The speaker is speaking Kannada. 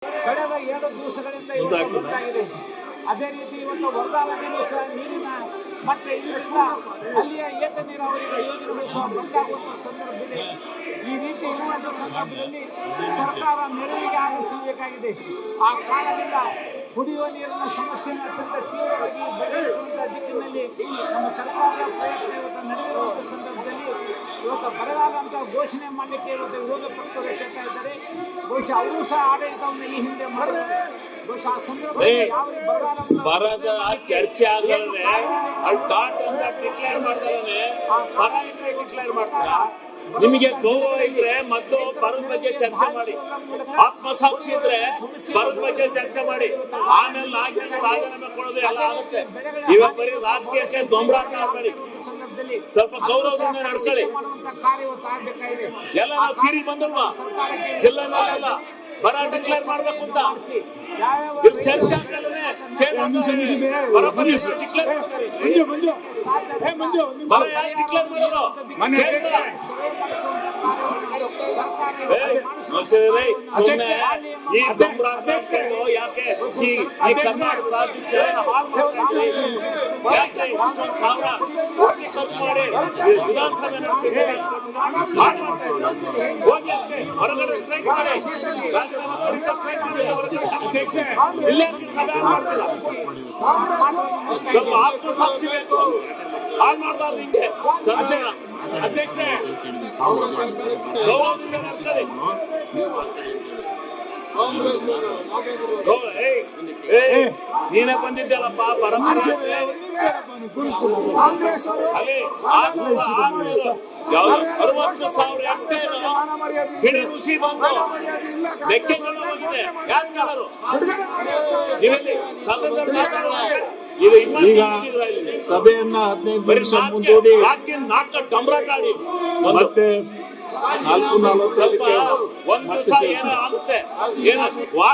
ಕಳೆದ 2 ದಿವಸಗಳಿಂದ ಇವತ್ತು ಬಂದಾಗಿದೆ. ಅದೇ ರೀತಿ ಇವತ್ತು ವರದಾ ನದಿಯಲ್ಲೂ ಸಹ ನೀರಿನ ಮಟ್ಟ ಇಳಿದ್ರಿಂದ ಅಲ್ಲಿಯ ಏತ ನೀರಾವರಿ ಯೋಜನೆಗಳು ಸಹ ಬಂದಾಗುವಂಥ ಸಂದರ್ಭದಲ್ಲಿ ಈ ರೀತಿ ಇರುವಂಥ ಸಂದರ್ಭದಲ್ಲಿ ಸರ್ಕಾರ ನೆರವಿಗೆ ಆಗಮಿಸಬೇಕಾಗಿದೆ. ಆ ಕಾರಣದಿಂದ ಕುಡಿಯುವ ನೀರಿನ ಸಮಸ್ಯೆಯನ್ನು ಅತ್ಯಂತ ತೀವ್ರವಾಗಿ ಬಗೆಹರಿಸುವಂಥ ದಿಕ್ಕಿನಲ್ಲಿ ನಮ್ಮ ಸರ್ಕಾರದ ಪ್ರಯತ್ನ ಇವತ್ತು ನಡೆದಿರುವಂಥ ಸಂದರ್ಭದಲ್ಲಿ ಇವತ್ತು ಬರಗಾಲ ಅಂತ ಘೋಷಣೆ ಮಾಡಲಿಕ್ಕೆ ಇವತ್ತು ವಿರೋಧ ಪಕ್ಷದವರು ಕೇಳ್ತಾ ಇದ್ದಾರೆ. ಬಹುಶಃ ಅವರು ಸಹ ಆಡಳಿತವನ್ನು ಈ ಹಿಂದೆ ಮಾಡಿದ್ದಾರೆ. ಬಹುಶಃ ಆ ಸಂದರ್ಭದಲ್ಲಿ ಯಾವ ಬರದ ಚರ್ಚೆ ಆಗಲೇ ಅಲ್ಲಿ ಡಾಟ್ ಅಂತ ಡಿಕ್ಲೇರ್ ಮಾಡ್ದಾನೆ ಬರ ಇದ್ರೆ ಡಿಕ್ಲೇರ್ ಮಾಡ್ತಾರ. ನಿಮಗೆ ಗೌರವ ಇದ್ರೆ ಮೊದಲು ಬರದ ಬಗ್ಗೆ ಚರ್ಚೆ ಮಾಡಿ, ಆತ್ಮಸಾಕ್ಷಿ ಇದ್ರೆ ಬರದ ಬಗ್ಗೆ ಚರ್ಚೆ ಮಾಡಿ, ಆಮೇಲೆ ನಾಯಕರು ರಾಜೀನಾಮೆ ಕೊಡೋದು ಎಲ್ಲ ಆಗುತ್ತೆ. ಇವಾಗ ಬರೀ ರಾಜಕೀಯಕ್ಕೆ ದೊಂಬರಾಟ ಮಾಡಿ ಸ್ವಲ್ಪ ಗೌರವದಿಂದ ನಡ್ಕೊಳ್ಳಿ. ಎಲ್ಲ ನಾವು ತೀರಿ ಬಂದಲ್ವಾ ಜಿಲ್ಲೆನಲ್ಲೆಲ್ಲ ಬರ ಡಿಕ್ಲೇರ್ ಮಾಡ್ಬೇಕು ಅಂತ ಚರ್ಚೆ ಆಗ್ತದೆ. ಬರ ಯಾರು ಡಿಕ್ಲೇರ್ ಮಾಡೋದು? ಈ ದೊಂಬರಾಟ ಯಾಕೆ ಈ ಕರ್ನಾಟಕ ರಾಜ್ಯಕ್ಕೆ ಹಾಳು ಮಾಡ್ತಾ ಇದ್ದೀರಿ? ಯಾಕೆ ಇಷ್ಟೊಂದು ಸಾವಿರ ಕೋಟಿ ಖರ್ಚು ಮಾಡಿ ವಿಧಾನಸಭೆ ನಡೆಸಿದ್ದೀರಿ? ಹಾಳು ಮಾಡ್ತಾ ಇದ್ದೀರಿ. ಹೋಗಿ ಅದಕ್ಕೆ ಹೊರಗಡೆ ಸ್ಟ್ರೈಕ್ ಮಾಡಿ, ರಾಜೀನಾಮೆ ಕೊಡಿ, ಸ್ಟ್ರೈಕ್ ಮಾಡಿ ಹೊರಗಡೆ ಇಲ್ಲೇ ಸಭೆ ಮಾಡ್ತಿಲ್ಲ. ಸ್ವಲ್ಪ ಆತ್ಮಸಾಕ್ಷಿ ಬೇಕು. ಹಾಳು ಮಾಡಬಾರ್ದು ಹಿಂಗೆ. ಅಧ್ಯಕ್ಷ ಗೌರವದಿಂದ ನಡ್ಕೊಳ್ಳಿ. ನೀನೇ ಬಂದಿದ್ದಲ್ಲಪ್ಪ ಪರಮಾತ್ಮ ಅಲ್ಲಿ 60,000 ಹೆಕ್ಟೇರ್ ಬಿಳಿ ಋಷಿ ಬಂದು ಮೆಕ್ಕೆಜೋಳ ಹೋಗಿದೆ. ಯಾಕೆ ಕೇಳರು? ನೀವೆಲ್ಲಿ ಸಭೆಯನ್ನ 15 ನಿಮಿಷ ಮುಂದೂಡಿ ನಾಲ್ಕು ಡಂಬರಾಟಾಡಿ ಮತ್ತೆ 4:40 ಸ್ವಲ್ಪ ಒಂದ್ ದಿವಸ ಏನೋ ಆಗುತ್ತೆ, ಏನೋ ವಾರ